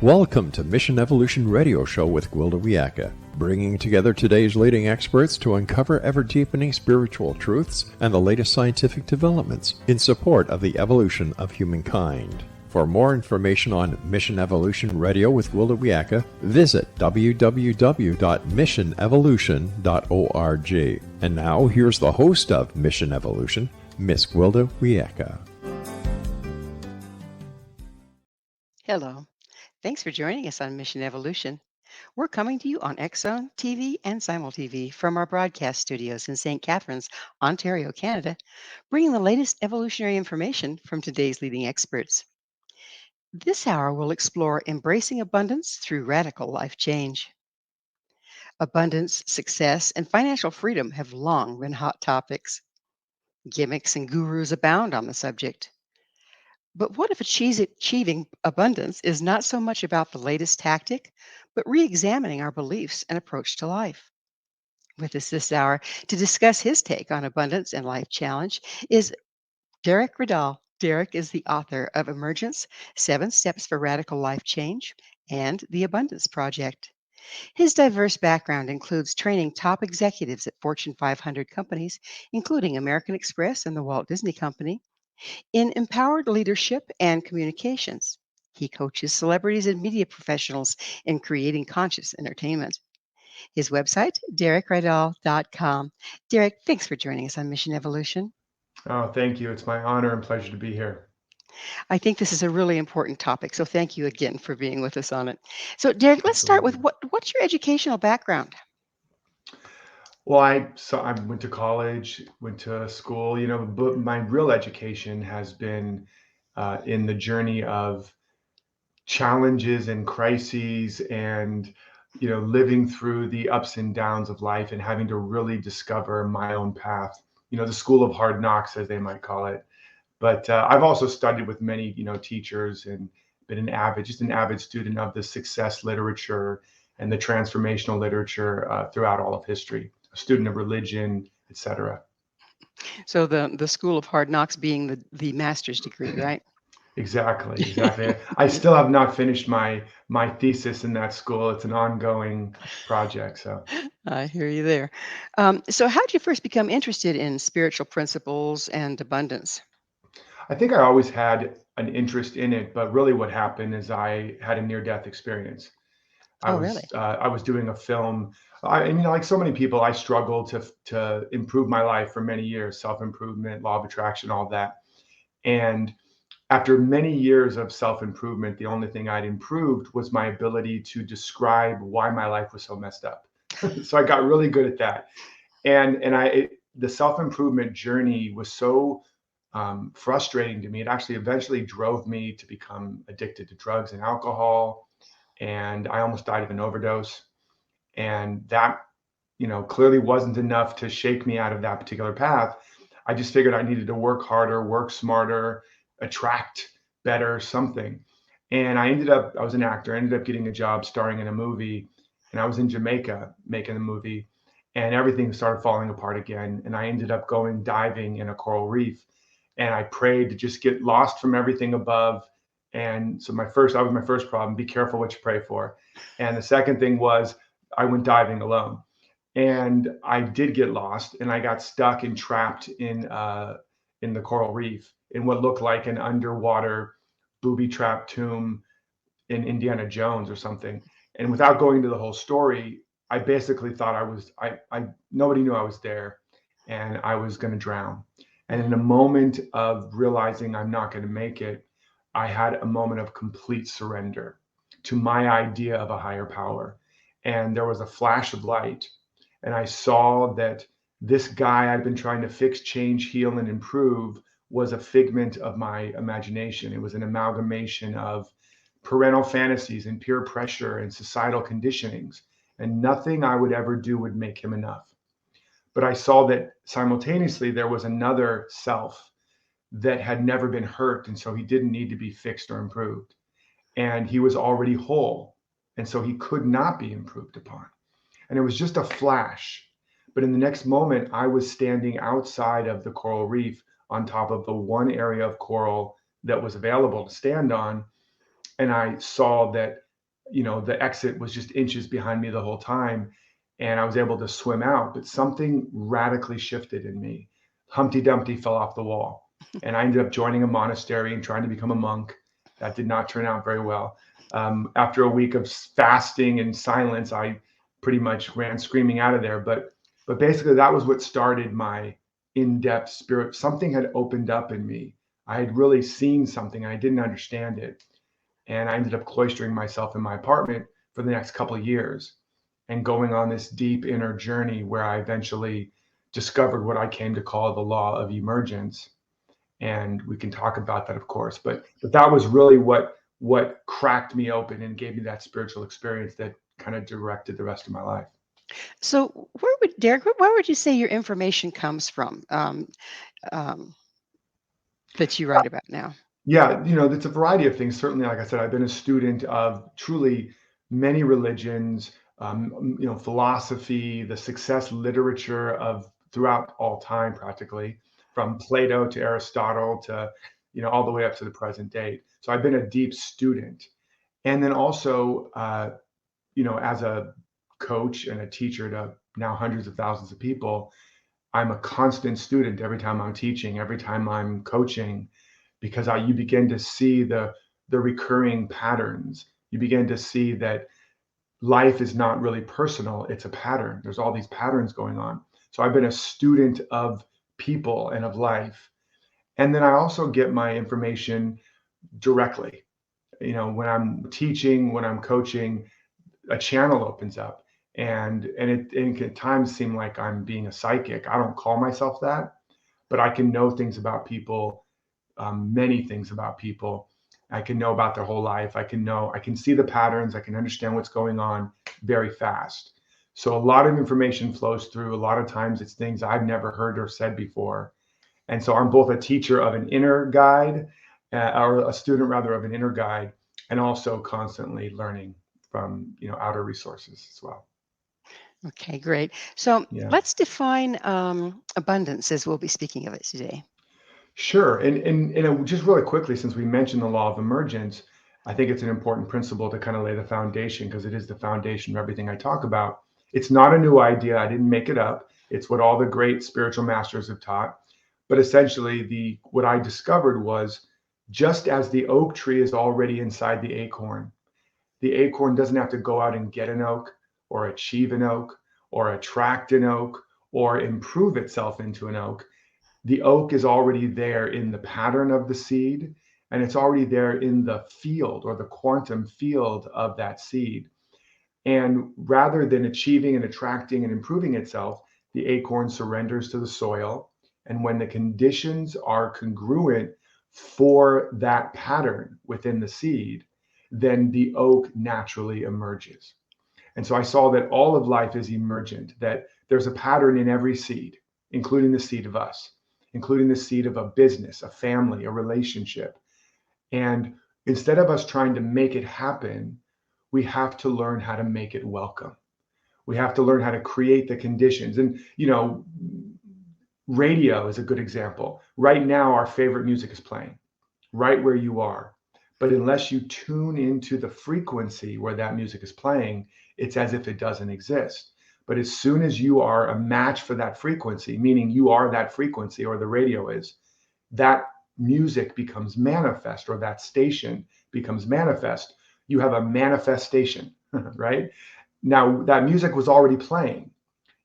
Welcome to Mission Evolution Radio Show with Gwilda Wiyaka, bringing together today's leading experts to uncover ever-deepening spiritual truths and the latest scientific developments in support of the evolution of humankind. For more information on Mission Evolution Radio with Gwilda Wiyaka, visit www.missionevolution.org. And now, here's the host of Mission Evolution, Miss Gwilda Wiyaka. Hello. Thanks for joining us on Mission Evolution. We're coming to you on X-Zone TV and SimulTV from our broadcast studios in St. Catharines, Ontario, Canada, bringing the latest evolutionary information from today's leading experts. This hour will explore embracing abundance through radical life change. Abundance, success, and financial freedom have long been hot topics. Gimmicks and gurus abound on the subject. But what if achieving abundance is not so much about the latest tactic, but re-examining our beliefs and approach to life? With us this hour to discuss his take on abundance and life challenge is Derek Rydall. Derek is the author of Emergence, 7 Steps for Radical Life Change, and The Abundance Project. His diverse background includes training top executives at Fortune 500 companies, including American Express and the Walt Disney Company, in empowered leadership and communications. He coaches celebrities and media professionals in creating conscious entertainment. His website, DerekRydall.com. Derek, thanks for joining us on Mission Evolution. Oh, thank you. It's my honor and pleasure to be here. I think this is a really important topic, so thank you again for being with us on it. So, Derek, let's start with what's your educational background? Well, I went to college, went to school, but my real education has been in the journey of challenges and crises and, living through the ups and downs of life and having to really discover my own path, the school of hard knocks, as they might call it. But I've also studied with many, teachers and been an avid student of the success literature and the transformational literature throughout all of history. A student of religion, etc. So the School of Hard Knocks being the master's degree, right? Exactly. I still have not finished my thesis in that school. It's an ongoing project. So I hear you there. So how did you first become interested in spiritual principles and abundance? I think I always had an interest in it, but really what happened is I had a near-death experience. Really? I was doing a film. I mean, like so many people, I struggled to improve my life for many years, self-improvement, law of attraction, all that. And after many years of self-improvement, the only thing I'd improved was my ability to describe why my life was so messed up. So I got really good at that. The self-improvement journey was so frustrating to me. It actually eventually drove me to become addicted to drugs and alcohol. And I almost died of an overdose. And that, clearly wasn't enough to shake me out of that particular path. I just figured I needed to work harder, work smarter, attract better, something. And I was an actor, I ended up getting a job starring in a movie. And I was in Jamaica making the movie. And everything started falling apart again. And I ended up going diving in a coral reef. And I prayed to just get lost from everything above. And so that was my first problem. Be careful what you pray for. And the second thing was I went diving alone. And I did get lost, and I got stuck and trapped in the coral reef in what looked like an underwater booby-trapped tomb in Indiana Jones or something. And without going into the whole story, I basically thought nobody knew I was there, and I was going to drown. And in a moment of realizing I'm not going to make it, I had a moment of complete surrender to my idea of a higher power. And there was a flash of light. And I saw that this guy I'd been trying to fix, change, heal, and improve was a figment of my imagination. It was an amalgamation of parental fantasies and peer pressure and societal conditionings. And nothing I would ever do would make him enough. But I saw that simultaneously there was another self that had never been hurt, and so he didn't need to be fixed or improved. And he was already whole, and so he could not be improved upon. And it was just a flash. But in the next moment, I was standing outside of the coral reef on top of the one area of coral that was available to stand on. And I saw that the exit was just inches behind me the whole time, and I was able to swim out. But something radically shifted in me. Humpty Dumpty fell off the wall, and I ended up joining a monastery and trying to become a monk. That did not turn out very well. After a week of fasting and silence, I pretty much ran screaming out of there. But basically, that was what started my in-depth spirit. Something had opened up in me. I had really seen something. I didn't understand it, and I ended up cloistering myself in my apartment for the next couple of years and going on this deep inner journey where I eventually discovered what I came to call the law of emergence. And we can talk about that, of course, but that was really what cracked me open and gave me that spiritual experience that kind of directed the rest of my life. So, Derek, where would you say your information comes from um, that you write about now? Yeah, it's a variety of things. Certainly, like I said, I've been a student of truly many religions, philosophy, the success literature of throughout all time, practically, from Plato to Aristotle to, all the way up to the present date. So I've been a deep student. And then also, as a coach and a teacher to now hundreds of thousands of people, I'm a constant student every time I'm teaching, every time I'm coaching, because you begin to see the recurring patterns. You begin to see that life is not really personal, it's a pattern. There's all these patterns going on. So I've been a student of people and of life. And then I also get my information directly. When I'm teaching, when I'm coaching, a channel opens up, and it can at times seem like I'm being a psychic. I don't call myself that, but I can know things about people, many things about people. I can know about their whole life. I can see the patterns. I can understand what's going on very fast. So a lot of information flows through. A lot of times it's things I've never heard or said before. And so I'm both a teacher of an inner guide, or a student rather of an inner guide, and also constantly learning from outer resources as well. Okay, great. So Yeah. let's define abundance as we'll be speaking of it today. Sure. And just really quickly, since we mentioned the law of emergence, I think it's an important principle to kind of lay the foundation, because it is the foundation of everything I talk about. It's not a new idea. I didn't make it up. It's what all the great spiritual masters have taught. But essentially, what I discovered was, just as the oak tree is already inside the acorn doesn't have to go out and get an oak or achieve an oak or attract an oak or improve itself into an oak. The oak is already there in the pattern of the seed, and it's already there in the field or the quantum field of that seed. And rather than achieving and attracting and improving itself, the acorn surrenders to the soil. And when the conditions are congruent for that pattern within the seed, then the oak naturally emerges. And so I saw that all of life is emergent, that there's a pattern in every seed, including the seed of us, including the seed of a business, a family, a relationship. And instead of us trying to make it happen, we have to learn how to make it welcome. We have to learn how to create the conditions. And, radio is a good example. Right now, our favorite music is playing right where you are. But unless you tune into the frequency where that music is playing, it's as if it doesn't exist. But as soon as you are a match for that frequency, meaning you are that frequency, or the radio is, that music becomes manifest, or that station becomes manifest. You have a manifestation, right? Now, that music was already playing.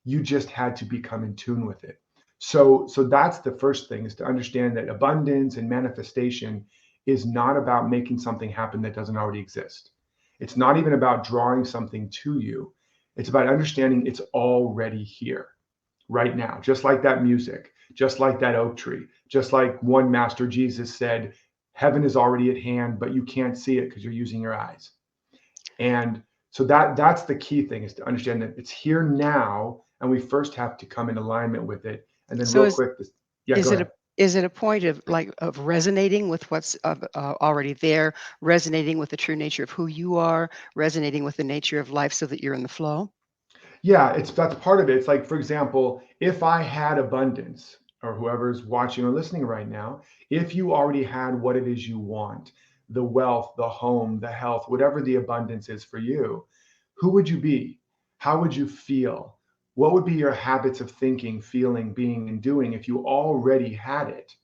You just had to become in tune with it. So that's the first thing, is to understand that abundance and manifestation is not about making something happen that doesn't already exist. It's not even about drawing something to you. It's about understanding it's already here right now, just like that music, just like that oak tree, just like one master Jesus said, heaven is already at hand, but you can't see it because you're using your eyes. And so that's the key thing, is to understand that it's here now, and we first have to come in alignment with it. And then So real quick, yeah, is go it a ahead. is it a point of resonating with what's already there, resonating with the true nature of who you are, resonating with the nature of life so that you're in the flow? Yeah, that's part of it. It's like, for example, if I had abundance, or whoever's watching or listening right now, if you already had what it is you want, the wealth, the home, the health, whatever the abundance is for you, who would you be? How would you feel? What would be your habits of thinking, feeling, being, and doing if you already had it?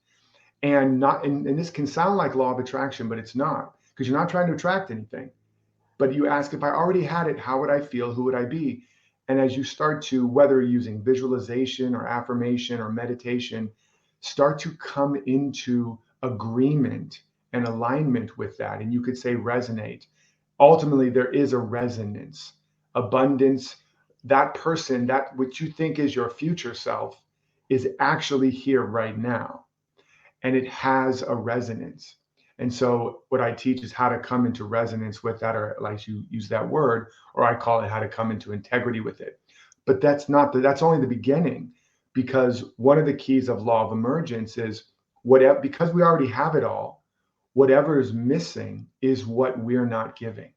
And not, and this can sound like law of attraction, but it's not, because you're not trying to attract anything. But you ask, if I already had it, how would I feel? Who would I be? And as you start to, whether using visualization or affirmation or meditation, start to come into agreement and alignment with that. And you could say resonate. Ultimately, there is a resonance, abundance. That person, that what you think is your future self, is actually here right now. And it has a resonance. And so what I teach is how to come into resonance with that, or like you use that word, or I call it how to come into integrity with it. But that's only the beginning, because one of the keys of law of emergence is whatever, because we already have it all, whatever is missing is what we're not giving.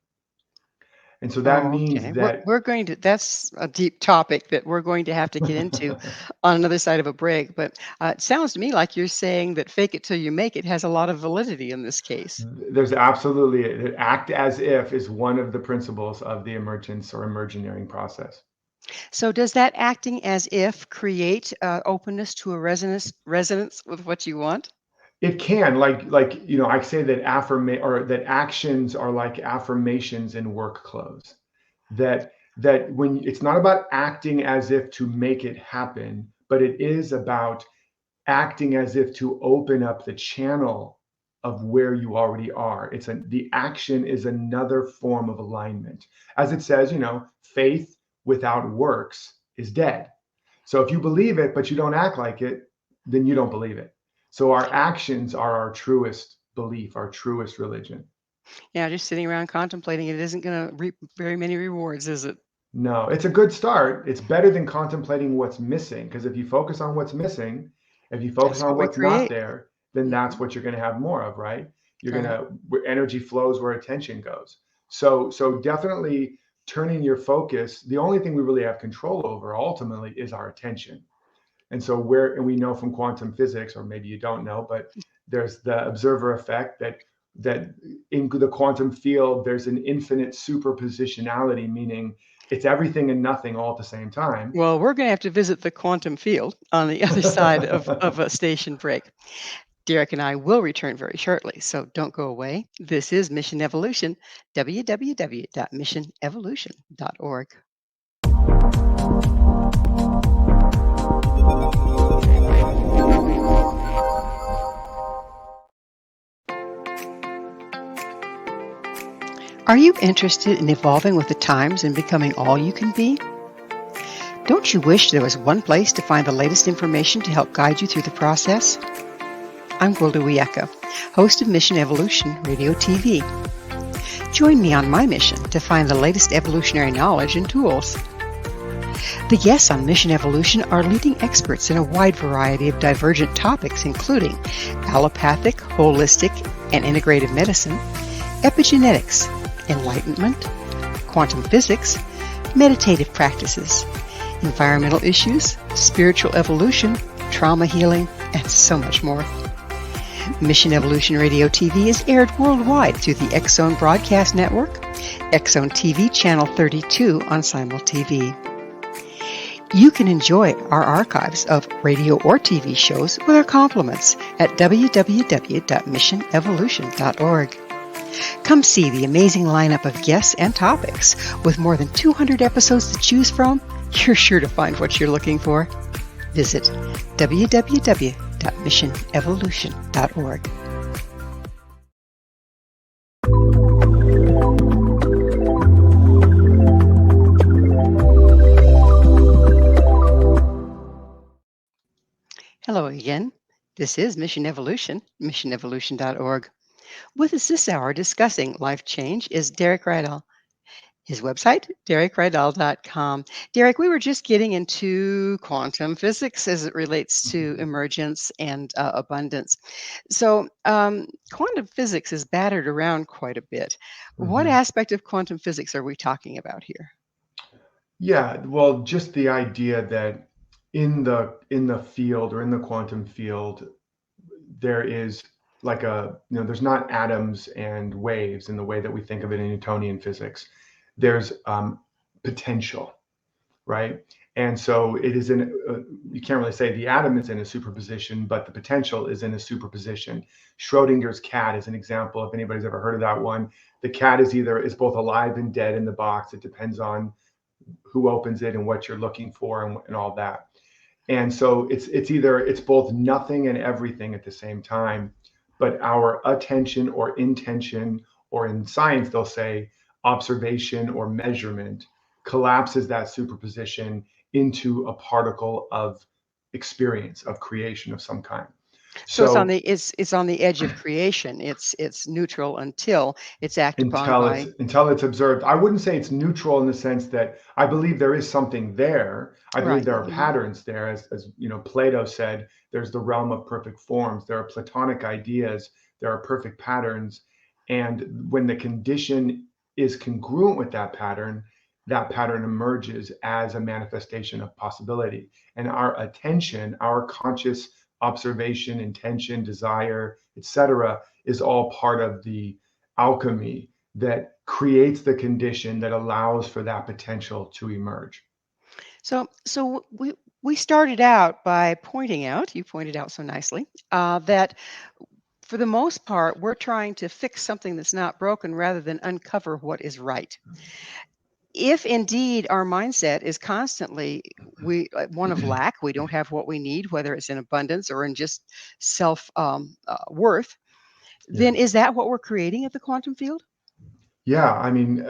And so that Oh, means okay. We're that we're going to that's a deep topic that we're going to have to get into on another side of a break. But it sounds to me like you're saying that fake it till you make it has a lot of validity in this case. there's absolutely, act as if is one of the principles of the emergence or emergenering process. So does that acting as if create openness to a resonance with what you want? It can, I say that that actions are like affirmations in work clothes. That when it's not about acting as if to make it happen, but it is about acting as if to open up the channel of where you already are. The action is another form of alignment. As it says, faith without works is dead. So if you believe it, but you don't act like it, then you don't believe it. So our actions are our truest belief, our truest religion. Yeah, just sitting around contemplating it isn't going to reap very many rewards, is it? No, it's a good start. It's better than contemplating what's missing, because if you focus on what's missing, if you focus That's on what we what's not create. there, then that's Mhm. what you're going to have more of, right? You're going Right. to, where energy flows where attention goes. So definitely turning your focus, the only thing we really have control over ultimately is our attention. And we know from quantum physics, or maybe you don't know, but there's the observer effect, that in the quantum field, there's an infinite superpositionality, meaning it's everything and nothing all at the same time. Well, we're going to have to visit the quantum field on the other side of a station break. Derek and I will return very shortly, so don't go away. This is Mission Evolution, www.missionevolution.org. Are you interested in evolving with the times and becoming all you can be? Don't you wish there was one place to find the latest information to help guide you through the process? I'm Gwilda Wiyaka, host of Mission Evolution Radio TV. Join me on my mission to find the latest evolutionary knowledge and tools. The guests on Mission Evolution are leading experts in a wide variety of divergent topics, including allopathic, holistic, and integrative medicine, epigenetics, enlightenment, quantum physics, meditative practices, environmental issues, spiritual evolution, trauma healing, and so much more. Mission Evolution Radio TV is aired worldwide through the X-Zone Broadcast Network, X-Zone TV Channel 32 on Simul TV. You can enjoy our archives of radio or TV shows with our compliments at www.missionevolution.org. Come see the amazing lineup of guests and topics. With more than 200 episodes to choose from, you're sure to find what you're looking for. Visit www.missionevolution.org. Hello again. This is Mission Evolution, missionevolution.org. With us this hour discussing life change is Derek Rydall. His website, derekrydall.com. Derek, we were just getting into quantum physics as it relates to Mhm. emergence and abundance. So, quantum physics is battered around quite a bit. What Mhm. aspect of quantum physics are we talking about here? Yeah, well, just the idea that in the field, or in the quantum field, there is like there's not atoms and waves in the way that we think of it in Newtonian physics. There's potential, right? And so it is in, you can't really say the atom is in a superposition, but the potential is in a superposition. Schrodinger's cat is an example, if anybody's ever heard of that one. The cat is both alive and dead in the box. It depends on who opens it and what you're looking for and all that. And so it's both nothing and everything at the same time. But our attention or intention, or in science, they'll say observation or measurement, collapses that superposition into a particle of experience, of creation of some kind. So it's on So the it's on the edge of creation. It's neutral until it's acted upon by until it's observed. I wouldn't say it's neutral in the sense that I believe there is something there. I believe right. there are patterns there, as Plato said, there's the realm of perfect forms. There are Platonic ideas, there are perfect patterns. And when the condition is congruent with that pattern emerges as a manifestation of possibility. And our attention, our conscious observation, intention, desire, etc., is all part of the alchemy that creates the condition that allows for that potential to emerge. So we started out by pointing out, you pointed out so nicely, that for the most part, we're trying to fix something that's not broken rather than uncover what is right. If indeed our mindset is constantly one of lack, we don't have what we need, whether it's in abundance or in just self worth, Yeah. then is that what we're creating at the quantum field? Yeah, I mean,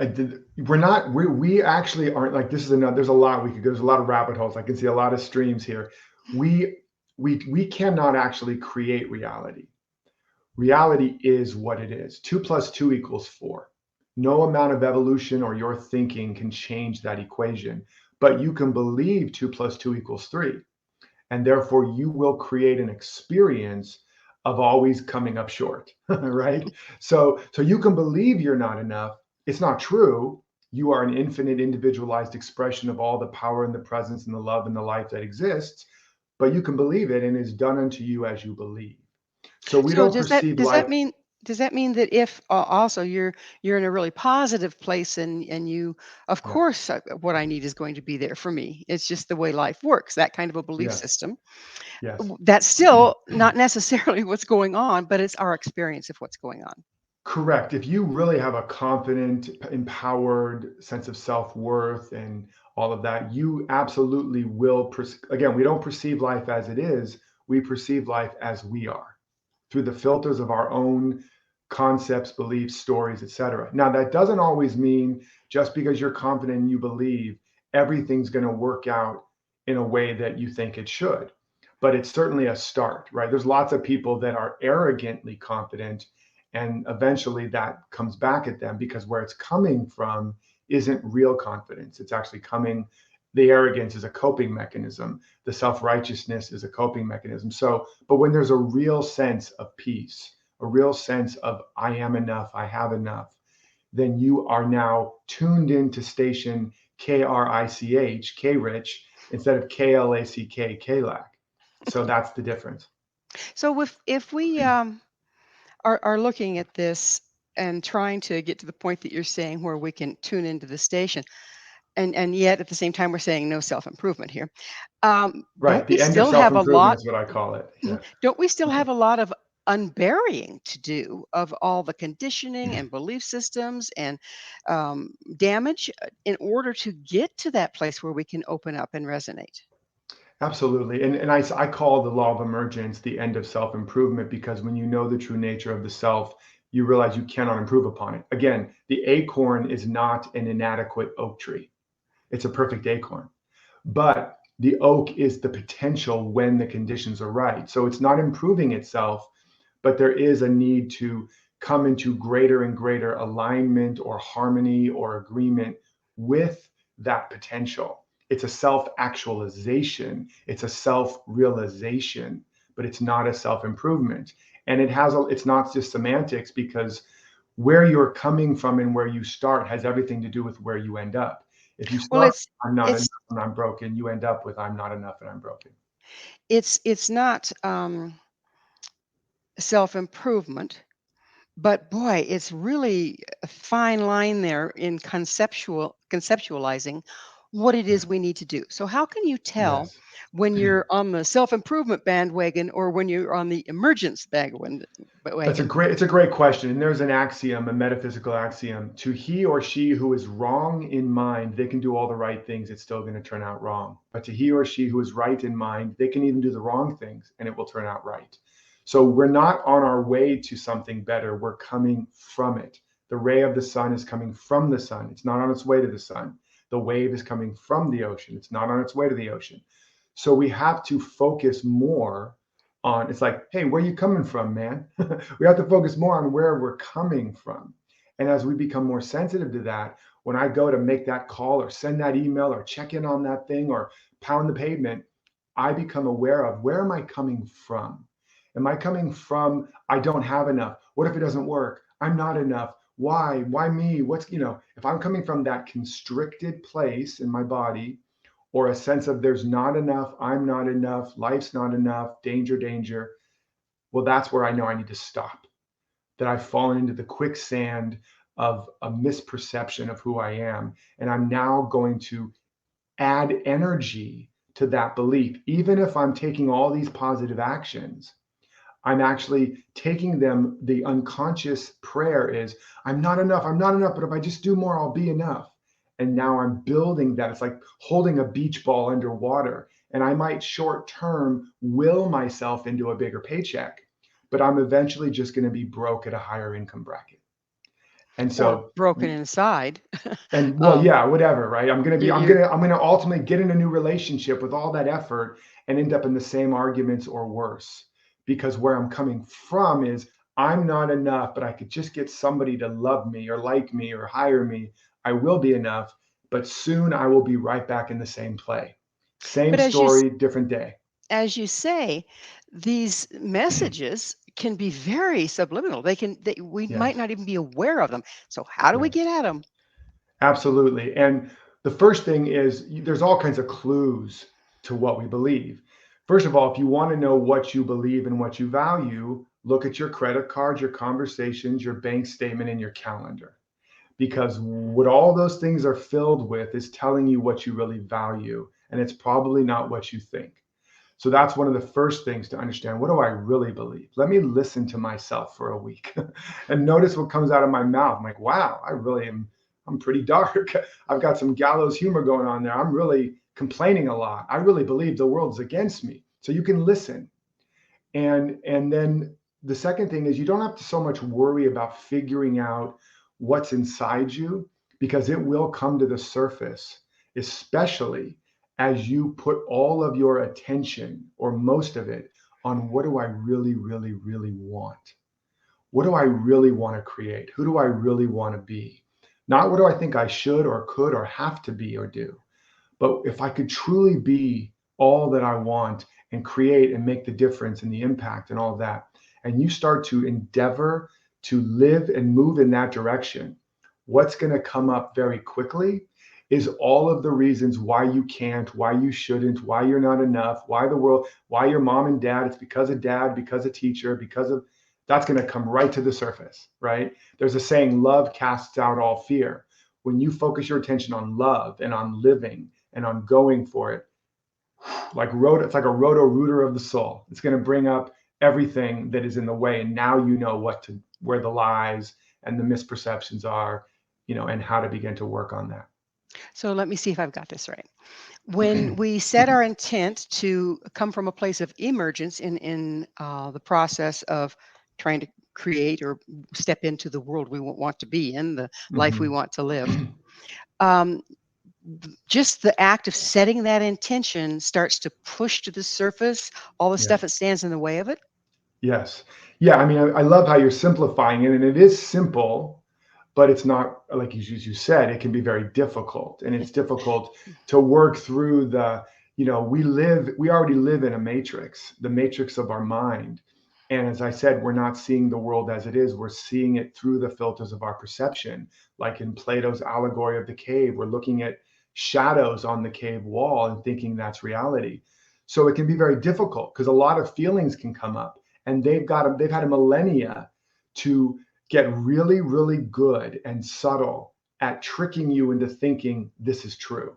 we're not. We actually aren't like this. Is another. There's a lot we could go. There's a lot of rabbit holes. I can see a lot of streams here. We cannot actually create reality. Reality is what it is. 2 + 2 = 4. No amount of evolution or your thinking can change that equation. But you can believe 2 + 2 = 3, and therefore you will create an experience of always coming up short, right? So you can believe you're not enough. It's not true. You are an infinite individualized expression of all the power and the presence and the love and the life that exists, but you can believe it, and it's done unto you as you believe. So we So don't does that perceive does that life. mean does that mean that if also you're in a really positive place and you of Yeah. course what I need is going to be there for me. It's just the way life works, that kind of a belief Yes. system. Yes. That's still not necessarily what's going on, but it's our experience of what's going on. Correct. If you really have a confident, empowered sense of self-worth and all of that, you absolutely will. Again, we don't perceive life as it is. We perceive life as we are through the filters of our own concepts, beliefs, stories, etc. Now, that doesn't always mean just because you're confident and you believe everything's going to work out in a way that you think it should. But it's certainly a start, right? There's lots of people that are arrogantly confident, and eventually that comes back at them because where it's coming from isn't real confidence. It's actually coming, the arrogance is a coping mechanism, the self-righteousness is a coping mechanism. So, but when there's a real sense of peace, a real sense of I am enough, I have enough, then you are now tuned into station KRICH, K-Rich, instead of KLACK, K-Lack. So that's the difference. So if we are looking at this and trying to get to the point that you're saying where we can tune into the station, and yet at the same time we're saying no self-improvement here. Right. Don't we The end of still have a self-improvement lot is what I call it. Yes. don't we still have a lot of unburying to do of all the conditioning and belief systems and damage in order to get to that place where we can open up and resonate? Absolutely. And I call the law of emergence the end of self improvement because when you know the true nature of the self, you realize you cannot improve upon it. Again, the acorn is not an inadequate oak tree, it's a perfect acorn. But the oak is the potential when the conditions are right. So it's not improving itself, but there is a need to come into greater and greater alignment or harmony or agreement with that potential. It's a self actualization, it's a self realization, but it's not a self improvement. And it's not just semantics because where you're coming from and where you start has everything to do with where you end up. If you Well, start, I'm not enough it's and I'm broken, you end up with I'm not enough and I'm broken. it's not self-improvement. But boy, it's really a fine line there in conceptualizing what it Yeah. is we need to do. So how can you tell Yes. when you're on the self-improvement bandwagon or when you're on the emergence wagon? It's a great question. And there's an axiom, a metaphysical axiom. To he or she who is wrong in mind, they can do all the right things, it's still going to turn out wrong. But to he or she who is right in mind, they can even do the wrong things and it will turn out right. So we're not on our way to something better, we're coming from it. The ray of the sun is coming from the sun, it's not on its way to the sun. The wave is coming from the ocean, it's not on its way to the ocean. So we have to focus more on, it's like, hey, where are you coming from, man? We have to focus more on where we're coming from. And as we become more sensitive to that, when I go to make that call or send that email or check in on that thing or pound the pavement, I become aware of, where am I coming from? Am I coming from, I don't have enough? What if it doesn't work? I'm not enough. Why? Why me? If I'm coming from that constricted place in my body, or a sense of there's not enough, I'm not enough, life's not enough, danger, danger, well, that's where I know I need to stop. That I've fallen into the quicksand of a misperception of who I am. And I'm now going to add energy to that belief. Even if I'm taking all these positive actions, I'm actually taking them. The unconscious prayer is, I'm not enough, but if I just do more, I'll be enough. And now I'm building that. It's like holding a beach ball underwater. And I might short term will myself into a bigger paycheck, but I'm eventually just going to be broke at a higher income bracket. And Or so, broken inside. and well, um, yeah, whatever, right? you're I'm gonna ultimately get in a new relationship with all that effort and end up in the same arguments or worse. Because where I'm coming from is, I'm not enough, but I could just get somebody to love me or like me or hire me. I will be enough, but soon I will be right back in the same play. Same but story, different day. as you say, these messages can be very subliminal. We might Yes, not even be aware of them. So how do we yes. get at them? Absolutely. And the first thing is, there's all kinds of clues to what we believe. First of all, if you want to know what you believe and what you value, look at your credit cards, your conversations, your bank statement, and your calendar. Because what all those things are filled with is telling you what you really value. And it's probably not what you think. So that's one of the first things to understand. What do I really believe? Let me listen to myself for a week and notice what comes out of my mouth. I'm like, wow, I'm pretty dark. I've got some gallows humor going on there. I'm really complaining a lot. I really believe the world's against me. So you can listen. And then the second thing is, you don't have to so much worry about figuring out what's inside you, because it will come to the surface, especially as you put all of your attention, or most of it, on, what do I really, really, really want? What do I really want to create? Who do I really want to be? Not what do I think I should or could or have to be or do, but if I could truly be all that I want and create and make the difference and the impact and all of that, and you start to endeavor to live and move in that direction, what's going to come up very quickly is all of the reasons why you can't, why you shouldn't, why you're not enough, why the world, why your mom and dad, it's because of dad, because of teacher, because of, that's going to come right to the surface, right? There's a saying, love casts out all fear. When you focus your attention on love and on living and on going for it, it's like a roto rooter of the soul. It's going to bring up everything that is in the way, and now you know where the lies and the misperceptions are, and how to begin to work on that. So let me see if I've got this right. When we set our intent to come from a place of emergence in the process of trying to create or step into the world we want to be in, the life we Mhm. want to live, um, just the act of setting that intention starts to push to the surface all the stuff Yes. that stands in the way of it. Yes. Yeah. I mean, I love how you're simplifying it, and it is simple, but it's not, like you said, it can be very difficult, and it's difficult to work through we already live in a matrix, the matrix of our mind. And as I said, we're not seeing the world as it is. We're seeing it through the filters of our perception. Like in Plato's allegory of the cave, we're looking at shadows on the cave wall and thinking that's reality. So it can be very difficult because a lot of feelings can come up. and they've had a millennia to get really, really good and subtle at tricking you into thinking this is true.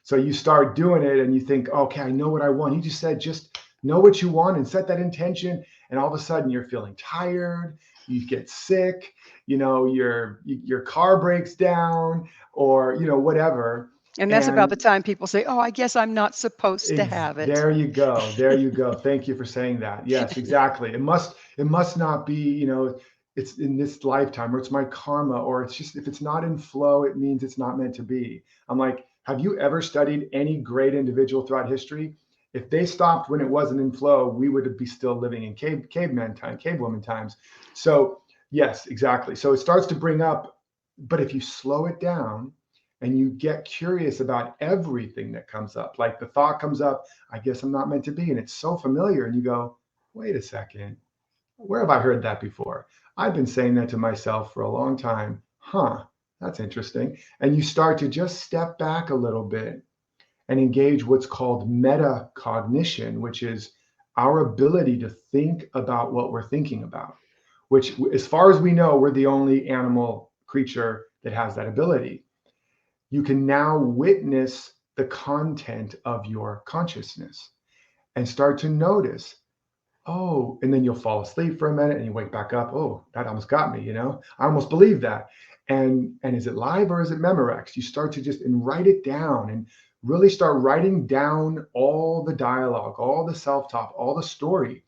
So you start doing it and you think, okay, I know what I want. He just said, just know what you want and set that intention. And all of a sudden you're feeling tired, you get sick, your car breaks down, or, whatever. And that's about the time people say, oh, I guess I'm not supposed to have it. There you go. There you go. Thank you for saying that. Yes, exactly. It must not be, it's in this lifetime, or it's my karma, or it's just, if it's not in flow, it means it's not meant to be. I'm like, have you ever studied any great individual throughout history? If they stopped when it wasn't in flow, we would be still living in cavewoman times. So yes, exactly. So it starts to bring up, but if you slow it down and you get curious about everything that comes up, like the thought comes up, I guess I'm not meant to be. And it's so familiar. And you go, wait a second, where have I heard that before? I've been saying that to myself for a long time. Huh, that's interesting. And you start to just step back a little bit and engage what's called metacognition, which is our ability to think about what we're thinking about, which, as far as we know, we're the only animal creature that has that ability. You can now witness the content of your consciousness and start to notice, oh, and then you'll fall asleep for a minute and you wake back up. Oh, that almost got me, I almost believe that. And is it live or is it Memorex? You start to just and write it down and really start writing down all the dialogue, all the self-talk, all the story.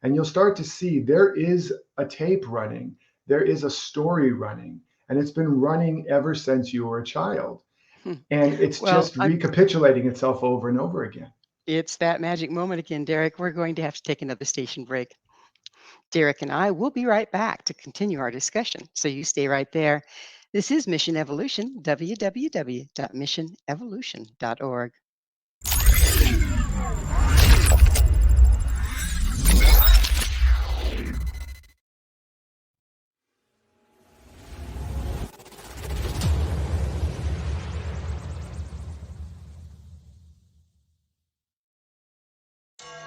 And you'll start to see there is a tape running. There is a story running. And it's been running ever since you were a child. And it's just recapitulating itself over and over again. It's that magic moment again, Derek. We're going to have to take another station break. Derek and I will be right back to continue our discussion. So you stay right there. This is Mission Evolution, www.missionevolution.org.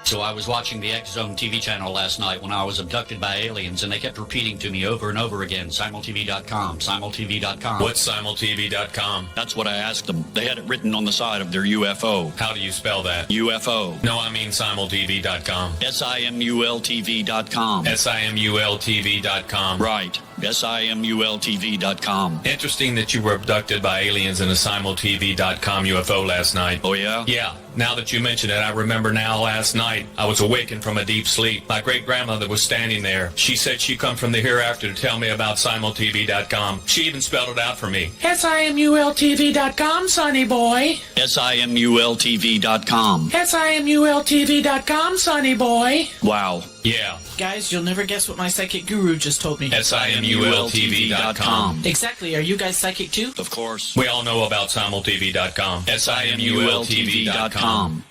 So I was watching the X Zone TV channel last night when I was abducted by aliens, and they kept repeating to me over and over again, simultv.com, simultv.com. What's simultv.com? That's what I asked them. They had it written on the side of their UFO. How do you spell that? UFO. No, I mean simultv.com. simultv.com. simultv.com. Right. simultv.com. Interesting that you were abducted by aliens in a simultv.com UFO last night. Oh, yeah? Yeah. Now that you mention it, I remember now last night I was awakened from a deep sleep. My great-grandmother was standing there. She said she come from the hereafter to tell me about simultv.com. She even spelled it out for me. simultv.com, sonny boy. simultv.com. simultv.com, sonny boy. Wow. Yeah. Guys, you'll never guess what my psychic guru just told me. simultv.com. Exactly. Are you guys psychic too? Of course. We all know about simultv.com. simultv.com.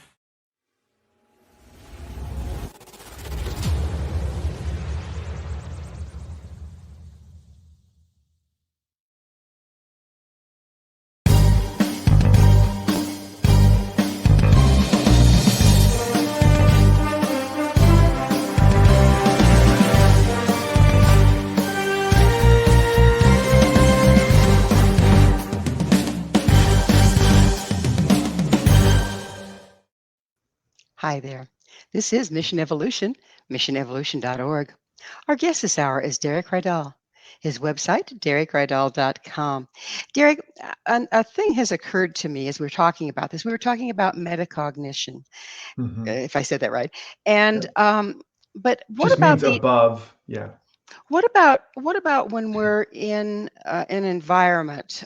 Hi there. This is Mission Evolution, missionevolution.org. Our guest this hour is Derek Rydall. His website, derekrydall.com. Derek, a thing has occurred to me as we were talking about this. We were talking about metacognition, if I said that right. And but what Just about means above? Yeah. What about when we're in an environment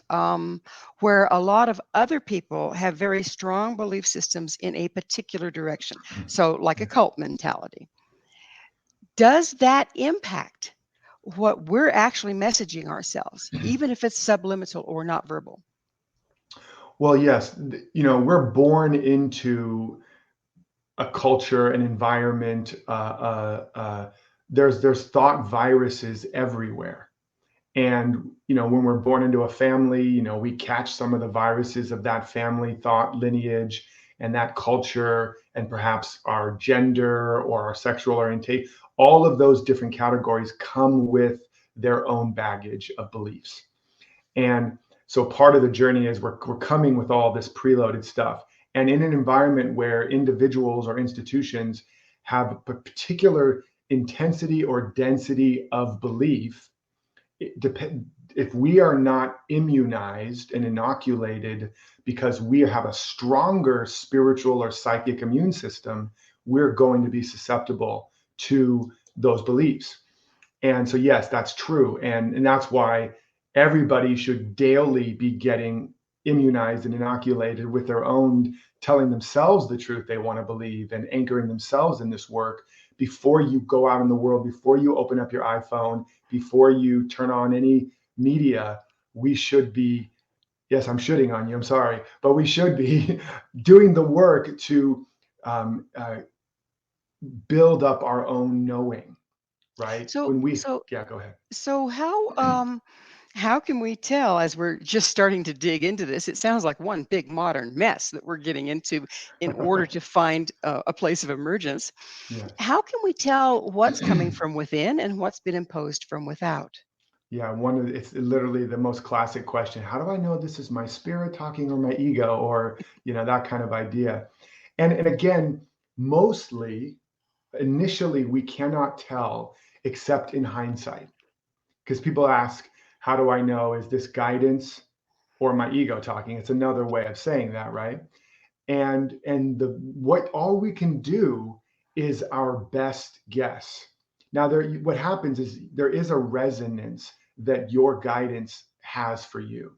where a lot of other people have very strong belief systems in a particular direction? So like a cult mentality. Does that impact what we're actually messaging ourselves, even if it's subliminal or not verbal? Well, yes. We're born into a culture, an environment, there's thought viruses everywhere. And, when we're born into a family, we catch some of the viruses of that family thought lineage and that culture. and perhaps our gender or our sexual orientation. All of those different categories come with their own baggage of beliefs. And so part of the journey is we're coming with all this preloaded stuff. And in an environment where individuals or institutions have a particular intensity or density of belief, if we are not immunized and inoculated because we have a stronger spiritual or psychic immune system, we're going to be susceptible to those beliefs. And so, yes, that's true. And that's why everybody should daily be getting immunized and inoculated with their own, telling themselves the truth they want to believe and anchoring themselves in this work before you go out in the world, before you open up your iPhone, before you turn on any media. We should be, yes, I'm shitting on you, I'm sorry, but we should be doing the work to build up our own knowing, right? So, When we, so, yeah, go ahead. so how can we tell as we're just starting to dig into this? It sounds like one big modern mess that we're getting into in order to find a place of emergence. Yes. How can we tell what's coming from within and what's been imposed from without? Yeah, it's literally the most classic question. How do I know this is my spirit talking or my ego, or that kind of idea? And again, mostly initially we cannot tell except in hindsight. Because people ask, how do I know, is this guidance or my ego talking? It's another way of saying that, right? And what all we can do is our best guess. Now, what happens is there is a resonance that your guidance has for you,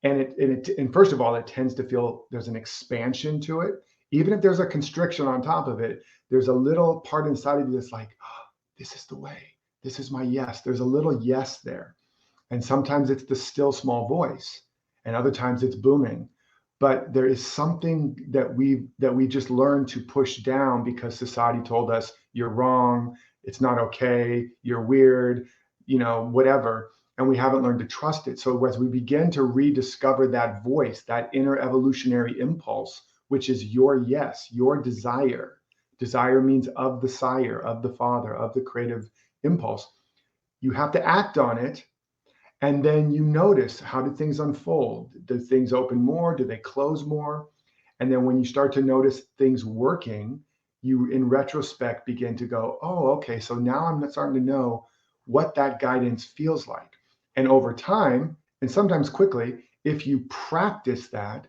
and first of all, it tends to feel there's an expansion to it, even if there's a constriction on top of it. There's a little part inside of you that's like, oh, this is the way. This is my yes. There's a little yes there, and sometimes it's the still small voice, and other times it's booming. But there is something that we just learned to push down because society told us you're wrong, it's not okay, you're weird, whatever. And we haven't learned to trust it. So as we begin to rediscover that voice, that inner evolutionary impulse, which is your yes, your desire. Desire means of the sire, of the father, of the creative impulse. You have to act on it. And then you notice, how do things unfold? Do things open more? Do they close more? And then when you start to notice things working, you in retrospect begin to go, oh, okay, so now I'm starting to know what that guidance feels like. And over time, and sometimes quickly, if you practice that,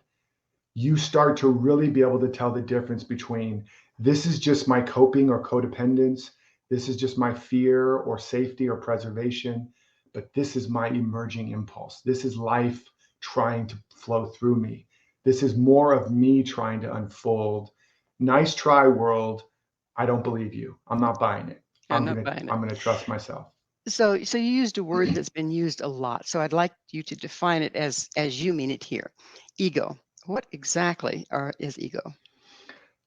you start to really be able to tell the difference between this is just my coping or codependence, this is just my fear or safety or preservation, but this is my emerging impulse. This is life trying to flow through me. This is more of me trying to unfold. Nice try, world. I don't believe you. I'm not buying it. I'm not buying it. I'm gonna trust myself. So you used a word that's been used a lot. So I'd like you to define it as you mean it here. Ego. What exactly is ego?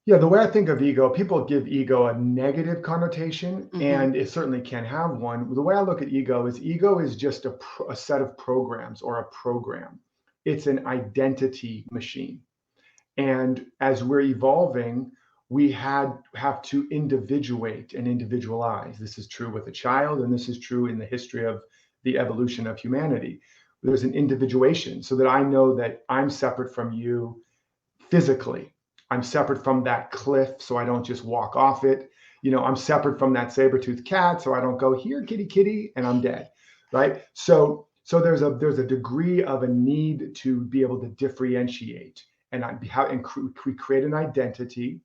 Yeah, the way I think of ego, people give ego a negative connotation, Mhm. and it certainly can have one. The way I look at ego is just a set of programs or a program. It's an identity machine. And as we're evolving, we have to individuate and individualize. This is true with a child, and this is true in the history of the evolution of humanity. There's an individuation so that I know that I'm separate from you physically. I'm separate from that cliff so I don't just walk off it. I'm separate from that saber-toothed cat so I don't go, here, kitty, kitty, and I'm dead, right? So there's a degree of a need to be able to differentiate, and we create an identity,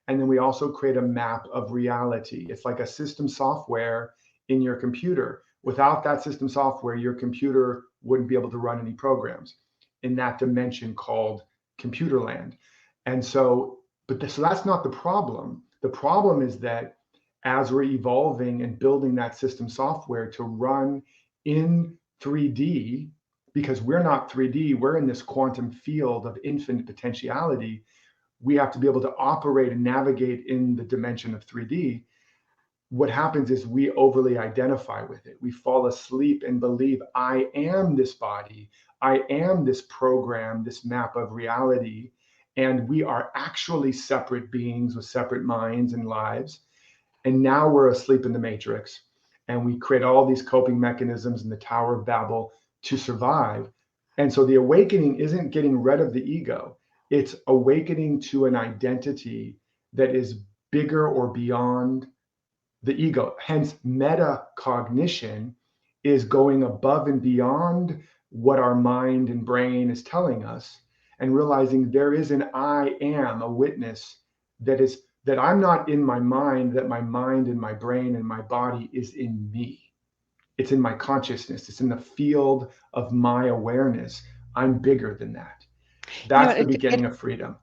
and then we also create a map of reality. It's like a system software in your computer. Without that system software, your computer wouldn't be able to run any programs in that dimension called computer land. And so that's not the problem. The problem is that as we're evolving and building that system software to run in 3D, because we're not 3D, we're in this quantum field of infinite potentiality, we have to be able to operate and navigate in the dimension of 3D. What happens is we overly identify with it. We fall asleep and believe, I am this body, I am this program, this map of reality. And we are actually separate beings with separate minds and lives. And now we're asleep in the matrix. And we create all these coping mechanisms in the Tower of Babel to survive. And so the awakening isn't getting rid of the ego. It's awakening to an identity that is bigger or beyond the ego. Hence, metacognition is going above and beyond what our mind and brain is telling us, and realizing there is an I am, a witness that I'm not in my mind, that my mind and my brain and my body is in me. It's in my consciousness. It's in the field of my awareness. I'm bigger than that. That's the beginning of freedom.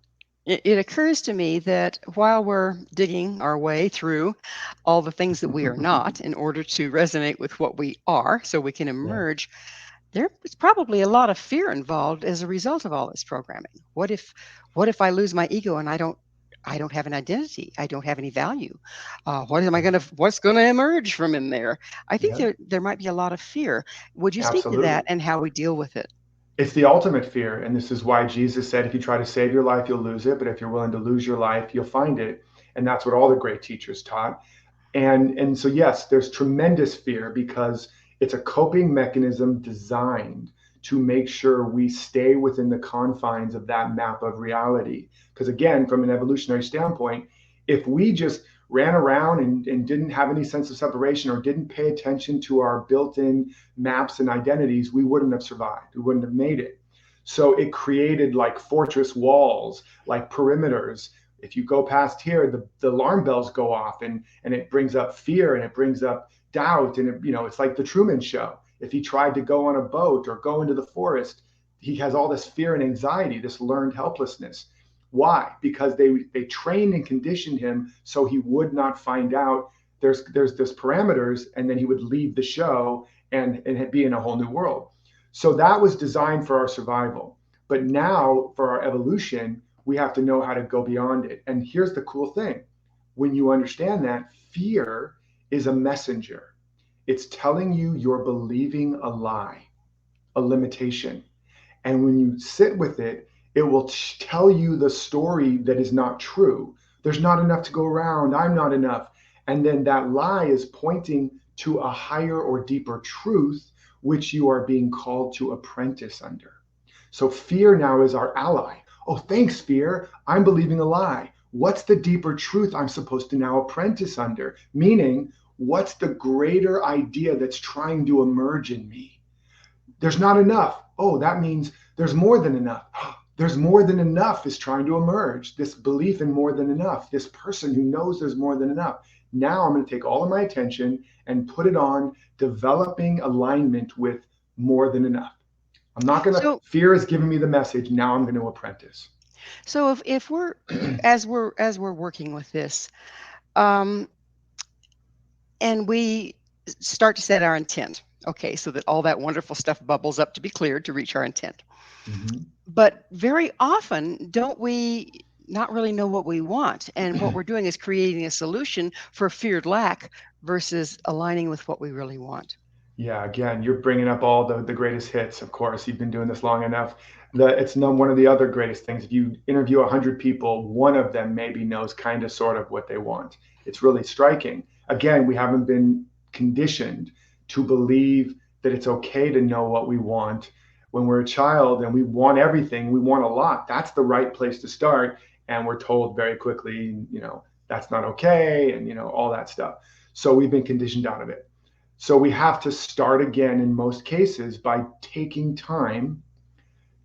It occurs to me that while we're digging our way through all the things that we are not in order to resonate with what we are so we can emerge, there is probably a lot of fear involved as a result of all this programming. What if I lose my ego and I don't have an identity? I don't have any value. What's going to emerge from in there? I think there might be a lot of fear. Would you speak to that and how we deal with it? It's the ultimate fear. And this is why Jesus said, if you try to save your life, you'll lose it. But if you're willing to lose your life, you'll find it. And that's what all the great teachers taught. And so, yes, there's tremendous fear because it's a coping mechanism designed to make sure we stay within the confines of that map of reality. Because again, from an evolutionary standpoint, if we just ran around and didn't have any sense of separation or didn't pay attention to our built-in maps and identities, we wouldn't have survived. We wouldn't have made it. So it created like fortress walls, like perimeters. If you go past here, the alarm bells go off and it brings up fear and it brings up doubt. And it's like the Truman Show. If he tried to go on a boat or go into the forest, he has all this fear and anxiety, this learned helplessness. Why? Because they trained and conditioned him so he would not find out there's this parameters, and then he would leave the show and be in a whole new world. So that was designed for our survival. But now for our evolution, we have to know how to go beyond it. And here's the cool thing. When you understand that, fear is a messenger. It's telling you you're believing a lie, a limitation. And when you sit with it, it will tell you the story that is not true. There's not enough to go around. I'm not enough. And then that lie is pointing to a higher or deeper truth, which you are being called to apprentice under. So fear now is our ally. Oh, thanks, fear. I'm believing a lie. What's the deeper truth I'm supposed to now apprentice under? Meaning, what's the greater idea that's trying to emerge in me? There's not enough. Oh, that means there's more than enough. There's more than enough is trying to emerge. This belief in more than enough, this person who knows there's more than enough. Now I'm going to take all of my attention and put it on developing alignment with more than enough. I'm not going to, fear is giving me the message. Now I'm going to apprentice. So if we're, as we're working with this, and we start to set our intent, okay, so that all that wonderful stuff bubbles up to be cleared to reach our intent. Mm-hmm. But very often, don't we not really know what we want? And what we're doing is creating a solution for feared lack versus aligning with what we really want. Yeah, again, you're bringing up all the greatest hits. Of course, you've been doing this long enough. It's one of the other greatest things. If you interview 100 people, one of them maybe knows kind of sort of what they want. It's really striking. Again, we haven't been conditioned to believe that it's okay to know what we want. When we're a child and we want everything, we want a lot. That's the right place to start. And we're told very quickly, that's not okay. And, all that stuff. So we've been conditioned out of it. So we have to start again in most cases by taking time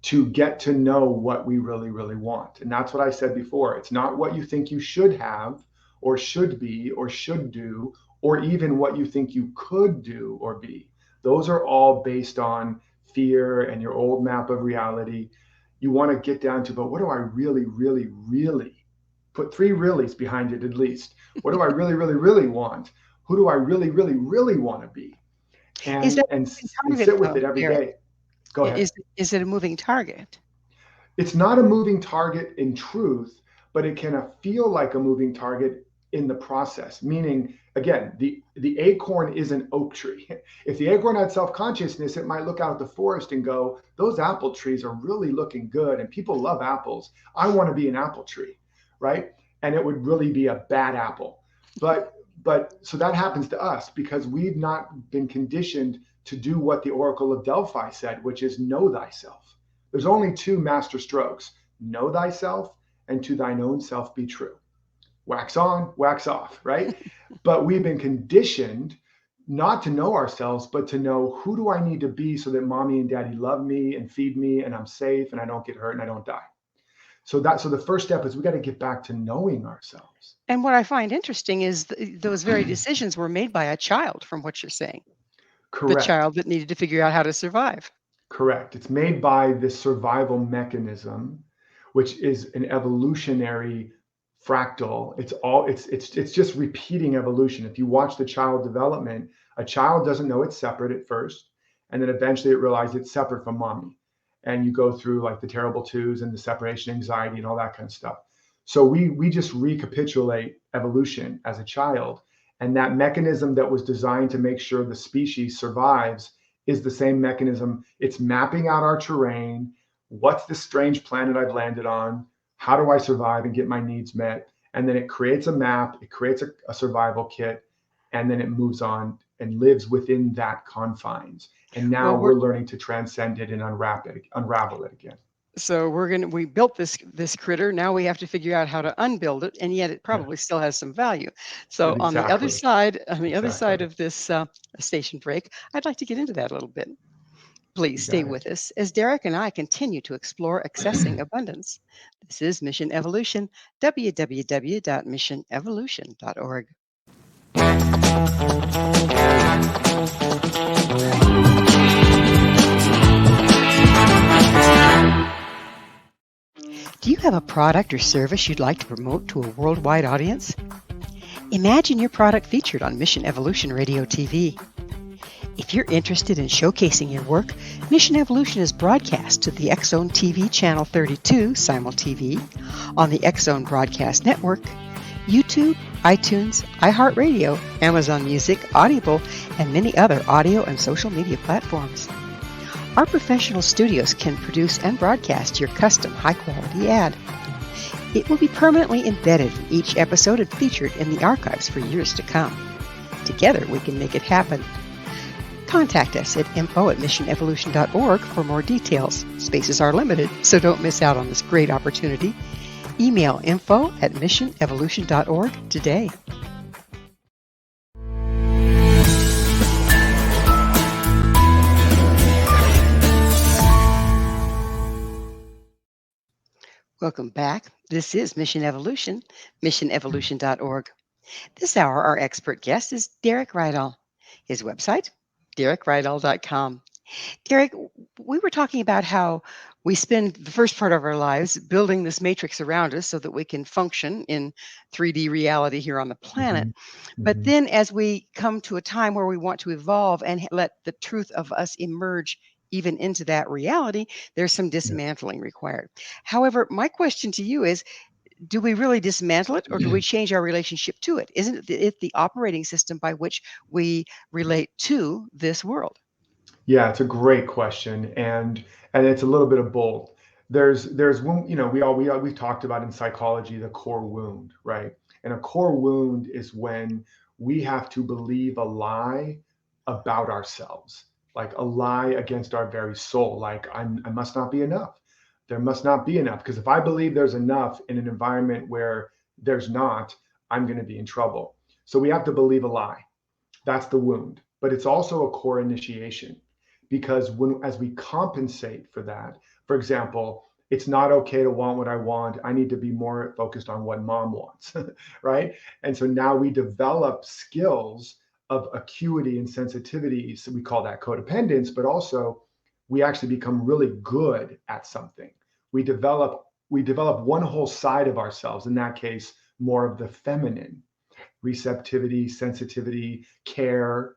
to get to know what we really, really want. And that's what I said before. It's not what you think you should have or should be or should do, or even what you think you could do or be. Those are all based on fear and your old map of reality. You want to get down to, but what do I really, really, really, put 3 reallys behind it at least. What do I really, really, really want? Who do I really, really, really want to be? And sit with it every day. Go ahead. Is it a moving target? It's not a moving target in truth, but it can feel like a moving target in the process. Meaning, again, the acorn is an oak tree. If the acorn had self-consciousness, it might look out at the forest and go, those apple trees are really looking good and people love apples. I want to be an apple tree, right? And it would really be a bad apple. But so that happens to us because we've not been conditioned to do what the Oracle of Delphi said, which is know thyself. There's only two master strokes: know thyself and to thine own self be true. Wax on, wax off, right? But we've been conditioned not to know ourselves, but to know, who do I need to be so that mommy and daddy love me and feed me and I'm safe and I don't get hurt and I don't die. So the first step is we got to get back to knowing ourselves. And what I find interesting is those very decisions were made by a child, from what you're saying. The Correct. child that needed to figure out how to survive. Correct. It's made by this survival mechanism, which is an evolutionary fractal. It's just repeating evolution. If you watch the child development, a child doesn't know it's separate at first, and then eventually it realizes it's separate from mommy. And you go through like the terrible twos and the separation anxiety and all that kind of stuff. So we just recapitulate evolution as a child, and that mechanism that was designed to make sure the species survives is the same mechanism. It's mapping out our terrain. What's the strange planet I've landed on? How do I survive and get my needs met? And then it creates a map, it creates a survival kit, and then it moves on and lives within that confines. And now we're learning to transcend it and unravel it again. So we built this critter. Now we have to figure out how to unbuild it, and yet it probably still has some value. So Exactly. on the other side of this station break, I'd like to get into that a little bit. Please stay with us as Derek and I continue to explore accessing abundance. This is Mission Evolution, www.missionevolution.org. Do you have a product or service you'd like to promote to a worldwide audience? Imagine your product featured on Mission Evolution Radio TV. If you're interested in showcasing your work, Mission Evolution is broadcast to the X-Zone TV Channel 32 Simul TV, on the X-Zone Broadcast Network, YouTube, iTunes, iHeartRadio, Amazon Music, Audible, and many other audio and social media platforms. Our professional studios can produce and broadcast your custom high-quality ad. It will be permanently embedded in each episode and featured in the archives for years to come. Together, we can make it happen. Contact us at info@missionevolution.org for more details. Spaces are limited, so don't miss out on this great opportunity. Email info@missionevolution.org today. Welcome back. This is Mission Evolution, missionevolution.org. This hour, our expert guest is Derek Rydall. His website, DerekRydall.com. Derek, we were talking about how we spend the first part of our lives building this matrix around us so that we can function in 3D reality here on the planet. But then as we come to a time where we want to evolve and let the truth of us emerge even into that reality, there's some dismantling required. However, my question to you is, do we really dismantle it, or do we change our relationship to it? Isn't it the operating system by which we relate to this world? Yeah, it's a great question, and it's a little bit of both. There's one, we talked about in psychology the core wound, right? And a core wound is when we have to believe a lie about ourselves, like a lie against our very soul, like I must not be enough. There must not be enough, because if I believe there's enough in an environment where there's not, I'm going to be in trouble. So we have to believe a lie. That's the wound. But it's also a core initiation, because as we compensate for that, for example, it's not okay to want what I want. I need to be more focused on what mom wants, right? And so now we develop skills of acuity and sensitivity. So we call that codependence, but also we actually become really good at something. We develop one whole side of ourselves, in that case, more of the feminine, receptivity, sensitivity, care.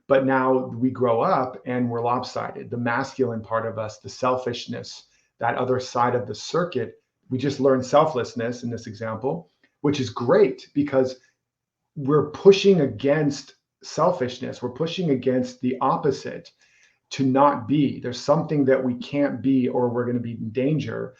But now we grow up and we're lopsided. The masculine part of us, the selfishness, that other side of the circuit, we just learn selflessness in this example. which is great because we're pushing against selfishness. We're pushing against the opposite to not be. There's something that we can't be or we're going to be in danger.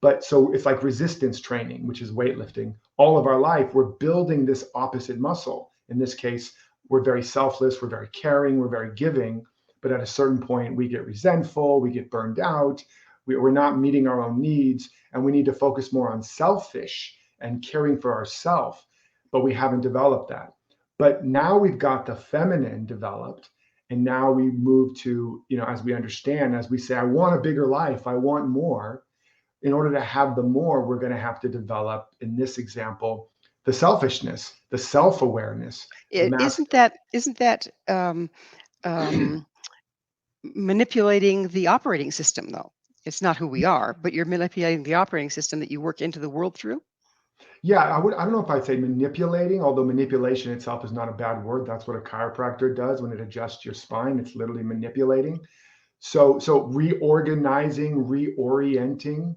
But so it's like resistance training, which is weightlifting. All of our life, we're building this opposite muscle. In this case, we're very selfless, we're very caring, we're very giving. But at a certain point, we get resentful, we get burned out, we're not meeting our own needs, and we need to focus more on selfish and caring for ourselves. But we haven't developed that. But now we've got the feminine developed. And now we move to, as we understand, as we say, I want a bigger life, I want more. In order to have the more, we're going to have to develop, in this example, the selfishness, the self-awareness. Isn't that manipulating the operating system, though? It's not who we are, but you're manipulating the operating system that you work into the world through. Yeah, I don't know if I'd say manipulating, although manipulation itself is not a bad word. That's what a chiropractor does when it adjusts your spine. It's literally manipulating. So reorganizing, reorienting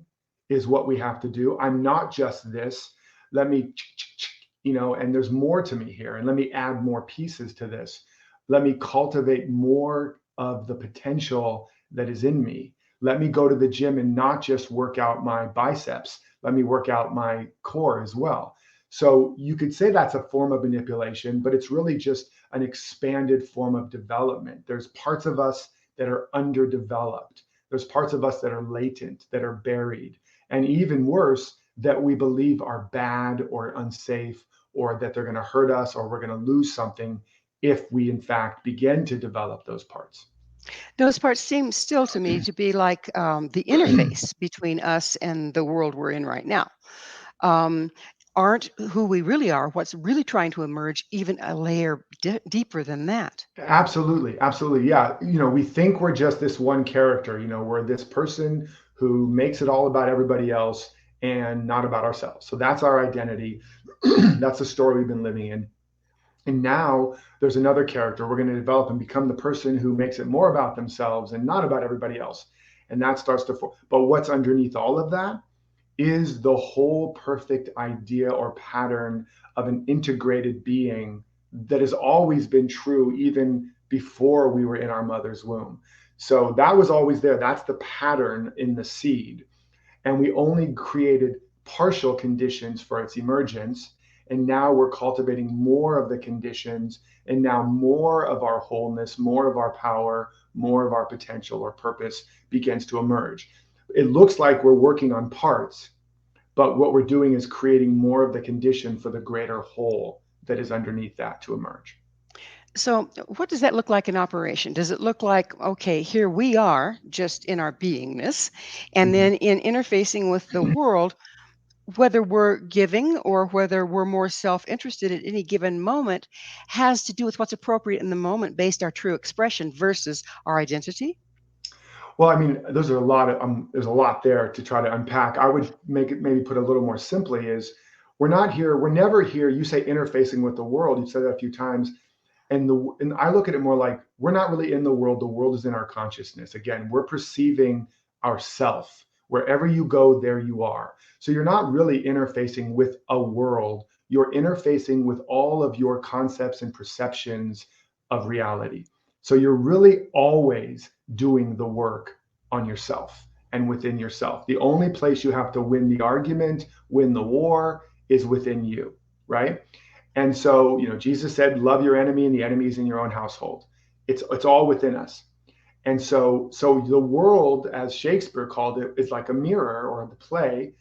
is what we have to do. I'm not just this. Let me, and there's more to me here. And let me add more pieces to this. Let me cultivate more of the potential that is in me. Let me go to the gym and not just work out my biceps. Let me work out my core as well. So you could say that's a form of manipulation, but it's really just an expanded form of development. There's parts of us that are underdeveloped. There's parts of us that are latent, that are buried, and even worse, that we believe are bad or unsafe, or that they're going to hurt us, or we're going to lose something if we in fact begin to develop those parts. Those parts seem still to me to be like the interface between us and the world we're in right now. Aren't who we really are, what's really trying to emerge, even a layer deeper than that? Absolutely. Absolutely. Yeah. We think we're just this one character, we're this person who makes it all about everybody else and not about ourselves. So that's our identity. That's the story we've been living in. And now there's another character we're going to develop and become the person who makes it more about themselves and not about everybody else. And that starts to, but what's underneath all of that is the whole perfect idea or pattern of an integrated being that has always been true even before we were in our mother's womb. So that was always there. That's the pattern in the seed. And we only created partial conditions for its emergence. And now we're cultivating more of the conditions, and now more of our wholeness, more of our power, more of our potential or purpose begins to emerge. It looks like we're working on parts, but what we're doing is creating more of the condition for the greater whole that is underneath that to emerge. So, what does that look like in operation? Does it look like, okay, here we are just in our beingness, and then in interfacing with the world, whether we're giving or whether we're more self-interested at any given moment has to do with what's appropriate in the moment based our true expression versus our identity? Well, I mean, there's a lot there to try to unpack. I would make it maybe put a little more simply is we're never here. You say interfacing with the world. You've said that a few times. And I look at it more like we're not really in the world is in our consciousness. Again, we're perceiving ourself. Wherever you go, there you are. So you're not really interfacing with a world. You're interfacing with all of your concepts and perceptions of reality. So you're really always doing the work on yourself and within yourself. The only place you have to win the argument, win the war, is within you, right? And so, Jesus said, love your enemy, and the enemy is in your own household. It's all within us. And so the world, as Shakespeare called it, is like a mirror or the play.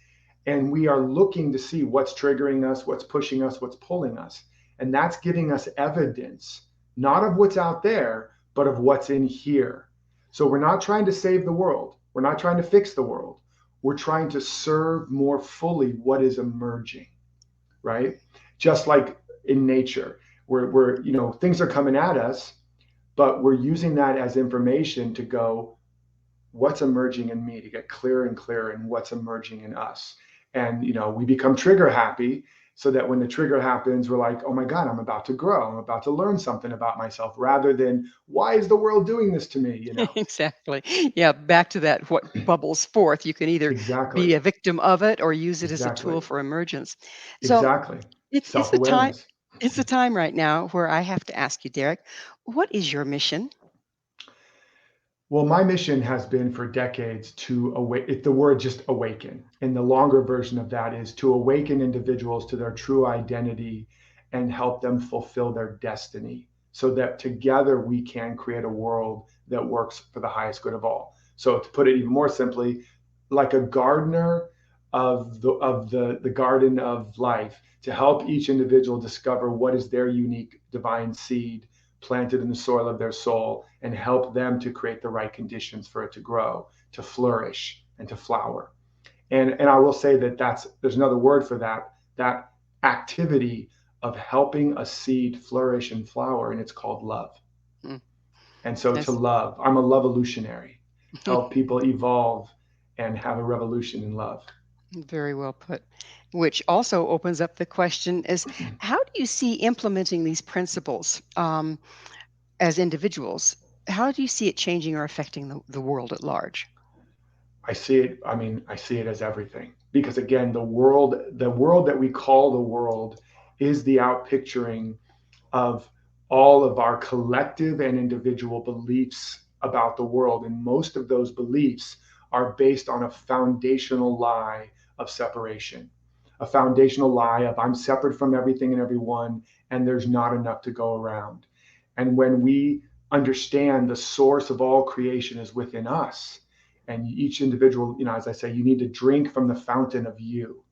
And we are looking to see what's triggering us, what's pushing us, what's pulling us. And that's giving us evidence, not of what's out there, but of what's in here. So we're not trying to save the world. We're not trying to fix the world. We're trying to serve more fully what is emerging, right? Just like in nature, where things are coming at us, but we're using that as information to go, what's emerging in me, to get clearer and clearer in what's emerging in us. And we become trigger happy. so that when the trigger happens, we're like, oh my God, I'm about to grow. I'm about to learn something about myself, rather than, why is the world doing this to me? Exactly. Yeah, back to that, what bubbles forth. You can either Exactly. be a victim of it or use it as a Exactly. tool for emergence. So Exactly. it's the time. Self-awareness. It's the time right now where I have to ask you, Derek, what is your mission? Well, my mission has been for decades to awaken, the word just awaken. And the longer version of that is to awaken individuals to their true identity and help them fulfill their destiny so that together we can create a world that works for the highest good of all. So to put it even more simply, like a gardener of the garden of life, to help each individual discover what is their unique divine seed planted in the soil of their soul, and help them to create the right conditions for it to grow, to flourish, and to flower. And I will say that there's another word for that activity of helping a seed flourish and flower, and it's called love. Mm, And so to That's love, I'm a love evolutionary, help people evolve and have a revolution in love. very well put. Which also opens up the question is, how do you see implementing these principles as individuals? How do you see it changing or affecting the world at large? I see it as everything. Because again, the world that we call the world is the outpicturing of all of our collective and individual beliefs about the world. And most of those beliefs are based on a foundational lie of separation, a foundational lie of, I'm separate from everything and everyone, and there's not enough to go around. And when we understand the source of all creation is within us, and each individual, as I say, you need to drink from the fountain of you,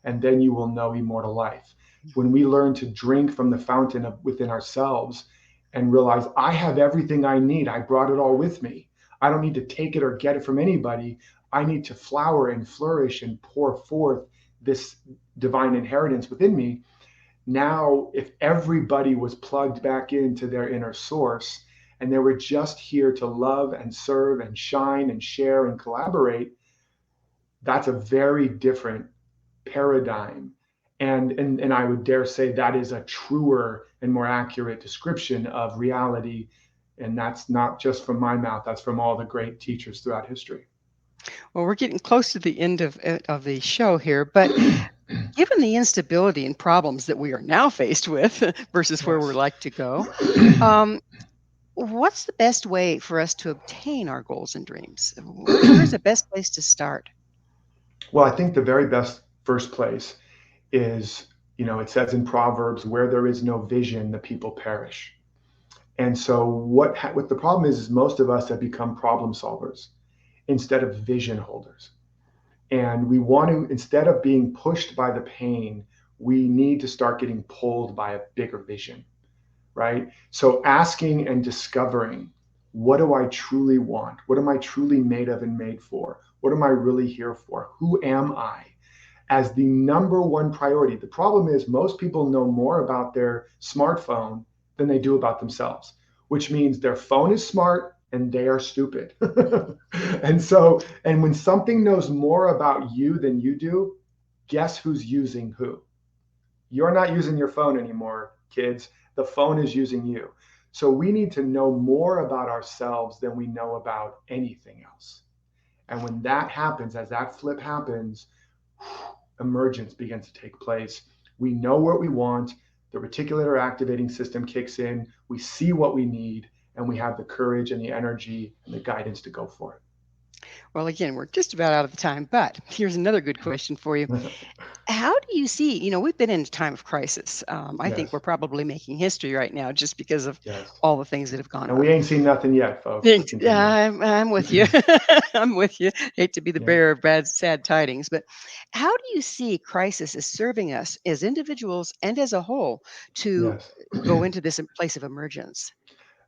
and then you will know immortal life. When we learn to drink from the fountain of within ourselves and realize, I have everything I need, I brought it all with me, I don't need to take it or get it from anybody, I need to flower and flourish and pour forth this divine inheritance within me. Now, if everybody was plugged back into their inner source and they were just here to love and serve and shine and share and collaborate, that's a very different paradigm. And I would dare say that is a truer and more accurate description of reality. And that's not just from my mouth, that's from all the great teachers throughout history. Well, we're getting close to the end of the show here, but given the instability and problems that we are now faced with versus where we'd Yes. like to go, um, what's the best way for us to obtain our goals and dreams? Where's the best place to start? Well, I think the very best first place is, it says in Proverbs, where there is no vision, the people perish. And so what the problem is most of us have become problem solvers instead of vision holders. And we want to, instead of being pushed by the pain, we need to start getting pulled by a bigger vision, right? So asking and discovering, what do I truly want? What am I truly made of and made for? What am I really here for? Who am I? As the number one priority. The problem is most people know more about their smartphone than they do about themselves, which means their phone is smart and they are stupid. And when something knows more about you than you do, guess who's using who? You're not using your phone anymore, kids. The phone is using you. So we need to know more about ourselves than we know about anything else. And when that happens, as that flip happens, emergence begins to take place. We know what we want, the reticular activating system kicks in, we see what we need, and we have the courage and the energy and the guidance to go for Well, again, we're just about out of the time, but here's another good question for you. it. How do you see, we've been in a time of crisis. I think we're Yes, probably making history right now just because of yes. all the things that have gone And on. we ain't seen nothing yet, folks, but Thanks. continue. I'm with you. I'm with you. Hate to be the Yeah, bearer of bad, sad tidings, but how do you see crisis as serving us as individuals and as a whole to yes. go into this place of emergence?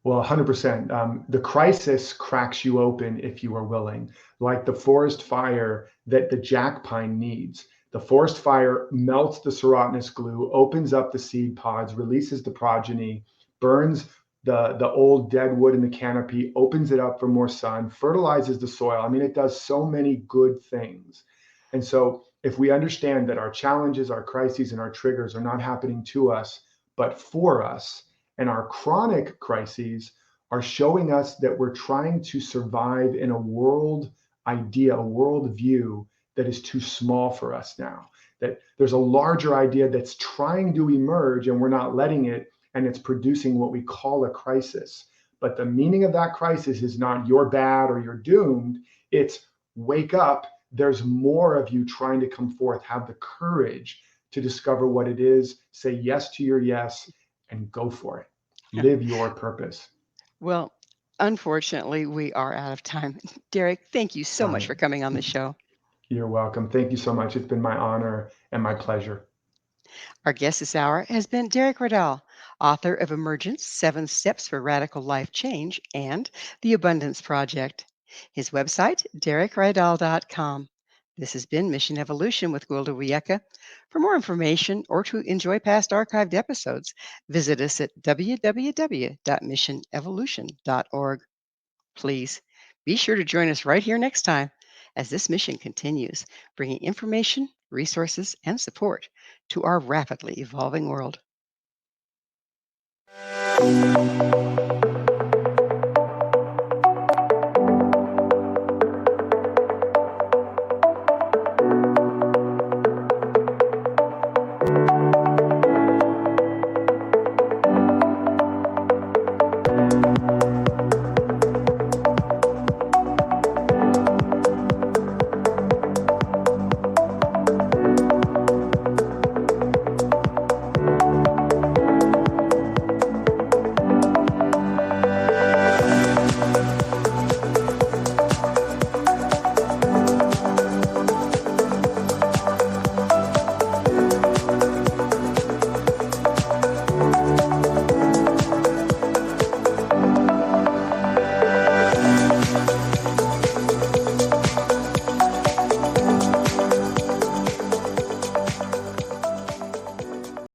Well, 100%. The crisis cracks you open if you are willing, like the forest fire that the jack pine needs. The forest fire melts the serotinous glue, opens up the seed pods, releases the progeny, burns the old dead wood in the canopy, opens it up for more sun, fertilizes the soil. I mean, it does so many good things. And so if we understand that our challenges, our crises, and our triggers are not happening to us, but for us, and our chronic crises are showing us that we're trying to survive in a world idea, a world view that is too small for us now, that there's a larger idea that's trying to emerge and we're not letting it, and it's producing what we call a crisis. But the meaning of that crisis is not you're bad or you're doomed. It's wake up. There's more of you trying to come forth. Have the courage to discover what it is. Say yes to your yes and go for it. Yeah. Live your purpose. Well, unfortunately, we are out of time. Derek, thank you so much for coming on the show. You're welcome. Thank you so much. It's been my honor and my pleasure. Our guest this hour has been Derek Rydall, author of Emergence, 7 Steps for Radical Life Change, and The Abundance Project. His website, derekrydall.com. This has been Mission Evolution with Gwilda Wiyaka. For more information or to enjoy past archived episodes, visit us at www.missionevolution.org. Please be sure to join us right here next time as this mission continues, bringing information, resources, and support to our rapidly evolving world.